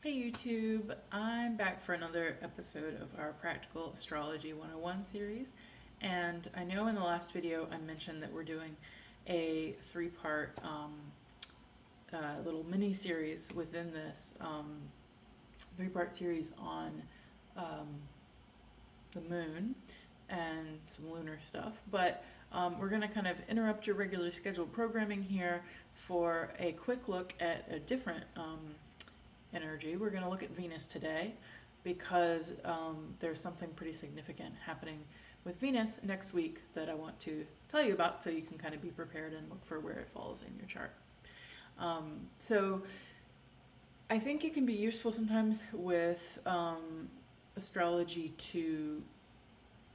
Hey YouTube, I'm back for another episode of our Practical Astrology 101 series, and I know in the last video I mentioned that we're doing a three-part little mini-series within this three-part series on the moon and some lunar stuff, but we're going to kind of interrupt your regularly scheduled programming here for a quick look at a different energy. We're going to look at Venus today because there's something pretty significant happening with Venus next week that I want to tell you about so you can kind of be prepared and look for where it falls in your chart. So I think it can be useful sometimes with astrology to,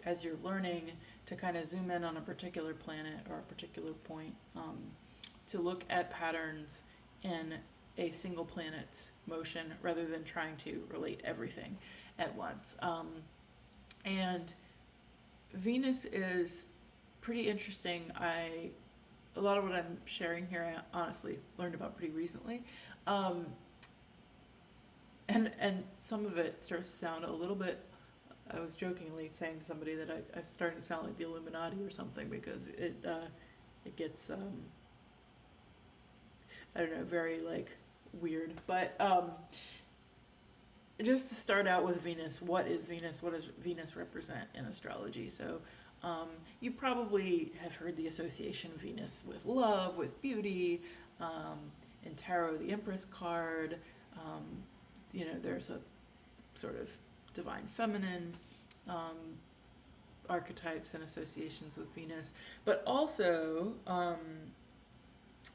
as you're learning, to kind of zoom in on a particular planet or a particular point, to look at patterns in a single planet's motion rather than trying to relate everything at once. And Venus is pretty interesting. A lot of what I'm sharing here, I honestly learned about pretty recently. And some of it starts to sound a little bit, I was jokingly saying to somebody that I started to sound like the Illuminati or something because it gets, I don't know, very like weird. But just to start out with Venus, what is Venus? What does Venus represent in astrology? So you probably have heard the association of Venus with love, with beauty. In tarot, the Empress card. There's a sort of divine feminine archetypes and associations with Venus. But also,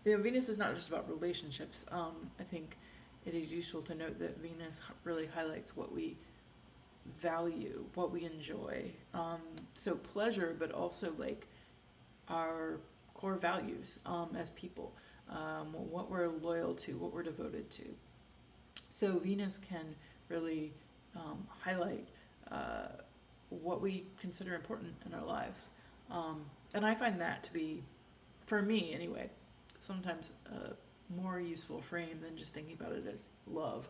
Venus is not just about relationships. I think it is useful to note that Venus really highlights what we value, what we enjoy. So pleasure, but also like our core values as people, what we're loyal to, what we're devoted to. So Venus can really highlight what we consider important in our lives. And I find that to be, for me anyway, sometimes a more useful frame than just thinking about it as love.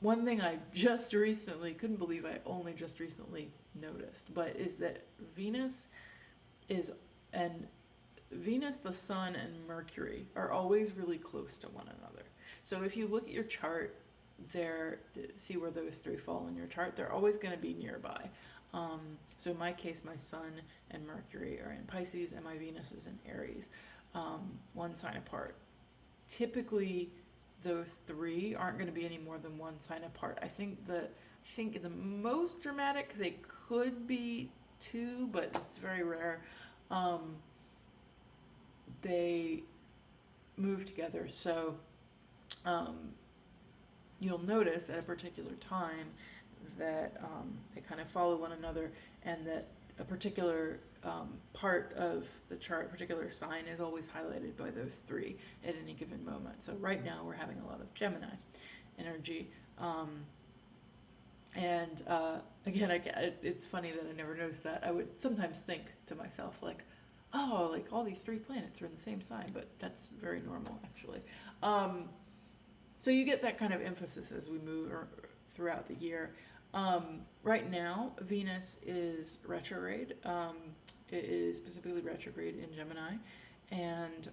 One thing I just recently, couldn't believe I only just recently noticed, but is that Venus, the Sun, and Mercury are always really close to one another. So if you look at your chart, see where those three fall in your chart, they're always going to be nearby. So in my case, my Sun and Mercury are in Pisces and my Venus is in Aries, one sign apart. Typically, those three aren't going to be any more than one sign apart. I think the most dramatic they could be two, but it's very rare. They move together, so you'll notice at a particular time that they kind of follow one another, and that a particular part of the chart, a particular sign, is always highlighted by those three at any given moment. So right now we're having a lot of Gemini energy. And again, it's funny that I never noticed that. I would sometimes think to myself, like, oh, like all these three planets are in the same sign, but that's very normal, actually. So you get that kind of emphasis as we move throughout the year. Right now, Venus is retrograde. It is specifically retrograde in Gemini, and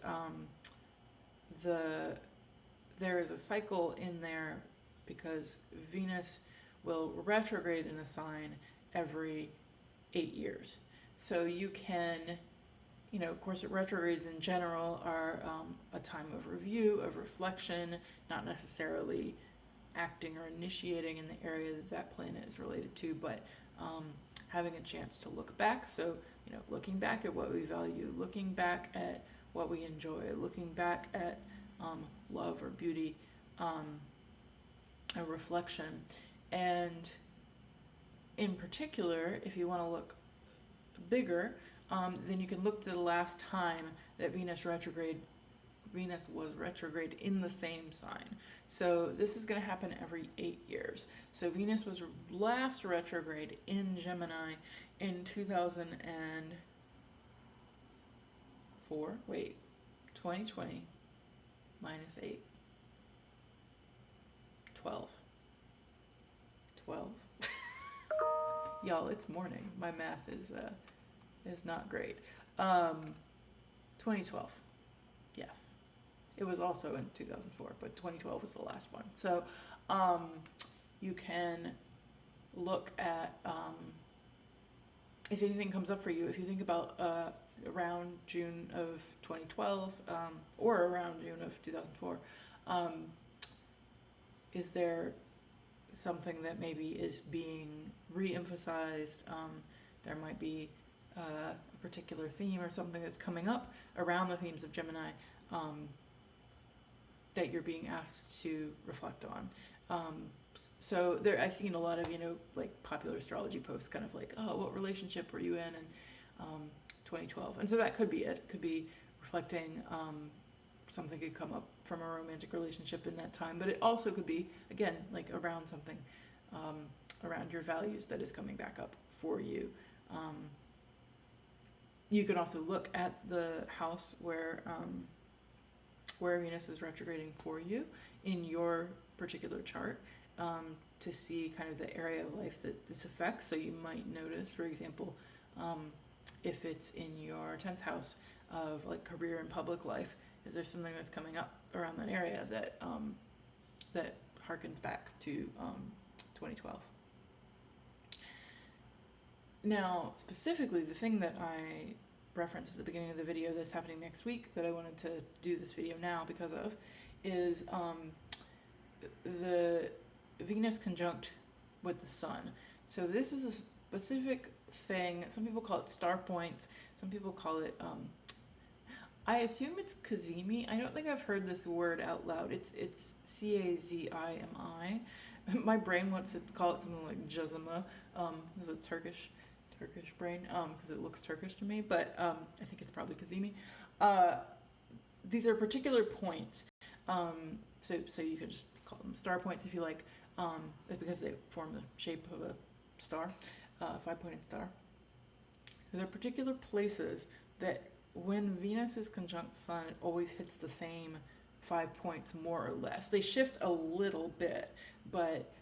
there is a cycle in there because Venus will retrograde in a sign every 8 years. So you can, of course, retrogrades in general are a time of review, of reflection, not necessarily acting or initiating in the area that planet is related to, but having a chance to look back. So, looking back at what we value, looking back at what we enjoy, looking back at love or beauty, a reflection. And in particular, if you want to look bigger, then you can look to the last time that Venus was retrograde in the same sign. So this is going to happen every 8 years. So Venus was last retrograde in Gemini in 2004. 2020 minus 8. Y'all, it's morning. My math is not great. 2012. Yes. It was also in 2004, but 2012 was the last one. So you can look at, if anything comes up for you, if you think about around June of 2012 or around June of 2004, is there something that maybe is being re-emphasized? There might be a particular theme or something that's coming up around the themes of Gemini that you're being asked to reflect on. So there, I've seen a lot of, like popular astrology posts, kind of like, oh, what relationship were you in 2012? And so that could be it. It could be reflecting something could come up from a romantic relationship in that time, but it also could be, again, like around something around your values that is coming back up for you. You can also look at the house where Venus is retrograding for you in your particular chart, to see kind of the area of life that this affects. So you might notice, for example, if it's in your 10th house of like career and public life, is there something that's coming up around that area that that harkens back to 2012? Now, specifically, the thing that I referenced at the beginning of the video that's happening next week that I wanted to do this video now because of is the Venus conjunct with the Sun. So this is a specific thing. Some people call it star points. Some people call it, I assume it's Kazimi. I don't think I've heard this word out loud. It's Cazimi. My brain wants to call it something like Jazima. This is a Turkish brain, because it looks Turkish to me, but I think it's probably Kazimi. These are particular points. So you could just call them star points if you like. It's because they form the shape of a star, 5-pointed star. There are particular places that when Venus is conjunct Sun, it always hits the same 5 points more or less. They shift a little bit, but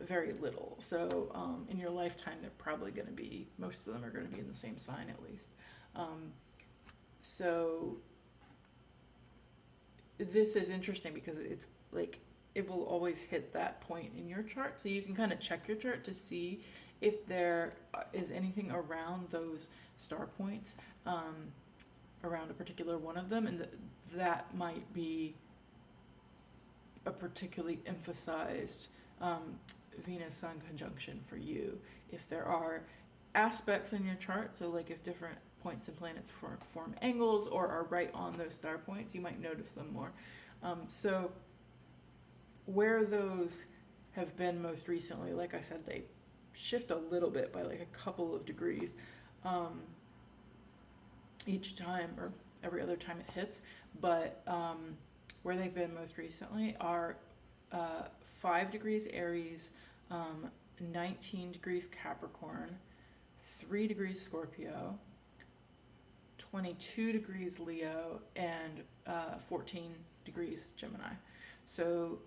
very little. So in your lifetime, they're probably going to be, most of them are going to be in the same sign at least. So this is interesting because it's like, it will always hit that point in your chart. So you can kind of check your chart to see if there is anything around those star points, around a particular one of them, and that might be a particularly emphasized Venus-Sun conjunction for you. If there are aspects in your chart, so like if different points and planets form angles or are right on those star points, you might notice them more. So where those have been most recently, like I said, they shift a little bit by like a couple of degrees each time or every other time it hits, but where they've been most recently are 5 degrees Aries, 19 degrees Capricorn, 3 degrees Scorpio, 22 degrees Leo, and 14 degrees Gemini. So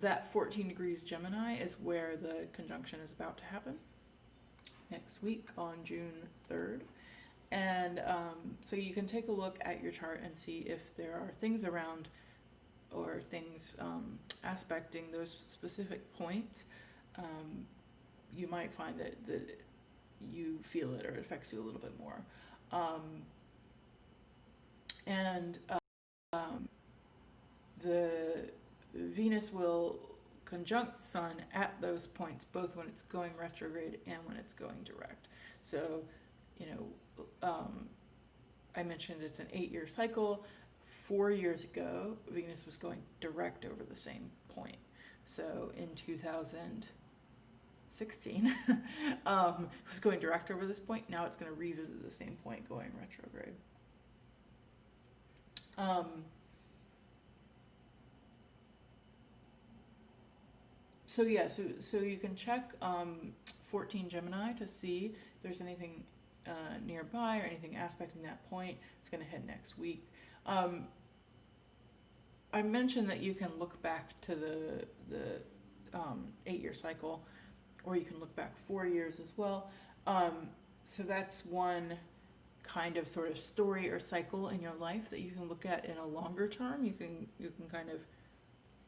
that 14 degrees Gemini is where the conjunction is about to happen next week on June 3rd. And so you can take a look at your chart and see if there are things around or things aspecting those specific points. You might find that you feel it or it affects you a little bit more. The Venus will conjunct Sun at those points, both when it's going retrograde and when it's going direct. So, I mentioned it's an 8-year cycle. 4 years ago, Venus was going direct over the same point. So in 2016, it was going direct over this point. Now it's going to revisit the same point going retrograde. So you can check 14 Gemini to see if there's anything nearby or anything aspecting that point. It's going to hit next week. I mentioned that you can look back to the 8-year cycle or you can look back 4 years as well. So that's one kind of sort of story or cycle in your life that you can look at in a longer term. You can kind of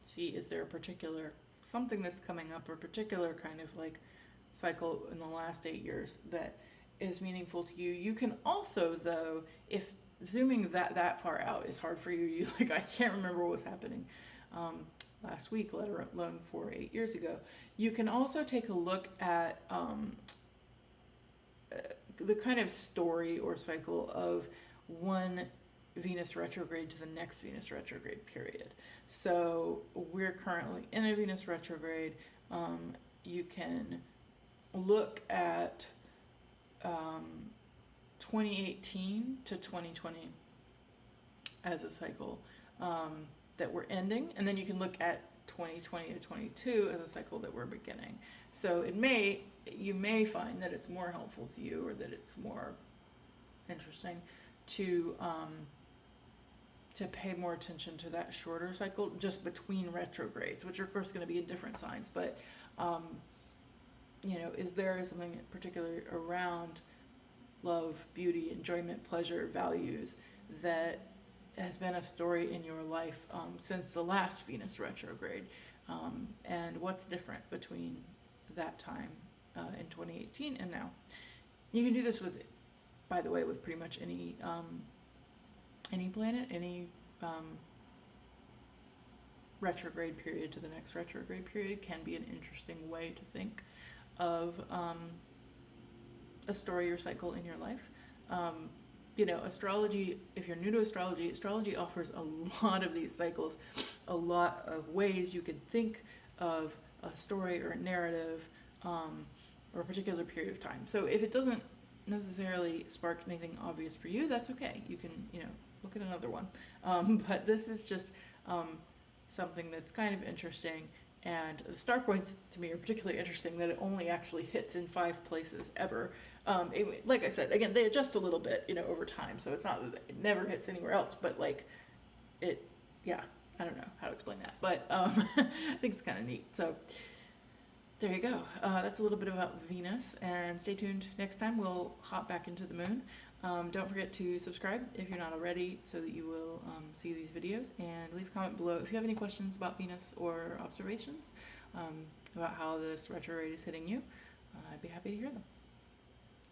see, is there a particular something that's coming up, or a particular kind of like cycle in the last 8 years that is meaningful to you. You can also, though, if zooming that far out is hard for you, you like, I can't remember what was happening last week, let alone 4 or 8 years ago. You can also take a look at the kind of story or cycle of one Venus retrograde to the next Venus retrograde period. So we're currently in a Venus retrograde. You can look at 2018 to 2020 as a cycle that we're ending, and then you can look at 2020 to 22 as a cycle that we're beginning. So you may find that it's more helpful to you, or that it's more interesting to pay more attention to that shorter cycle just between retrogrades, which are of course going to be in different signs. But is there something particular around love, beauty, enjoyment, pleasure, values that has been a story in your life since the last Venus retrograde, and what's different between that time in 2018 and now? You can do this with, by the way, with pretty much any planet, any retrograde period to the next retrograde period can be an interesting way to think of a story or cycle in your life. Astrology, if you're new to astrology offers a lot of these cycles, a lot of ways you could think of a story or a narrative or a particular period of time. So if it doesn't necessarily spark anything obvious for you, that's okay. You can, look at another one. But this is just something that's kind of interesting. And the star points to me are particularly interesting that it only actually hits in 5 places ever. Like I said, again, they adjust a little bit, over time. So it's not that it never hits anywhere else, but I don't know how to explain that. But I think it's kind of neat. So there you go. That's a little bit about Venus. And stay tuned. Next time we'll hop back into the moon. Don't forget to subscribe if you're not already, so that you will see these videos, and leave a comment below if you have any questions about Venus or observations about how this retrograde is hitting you. I'd be happy to hear them.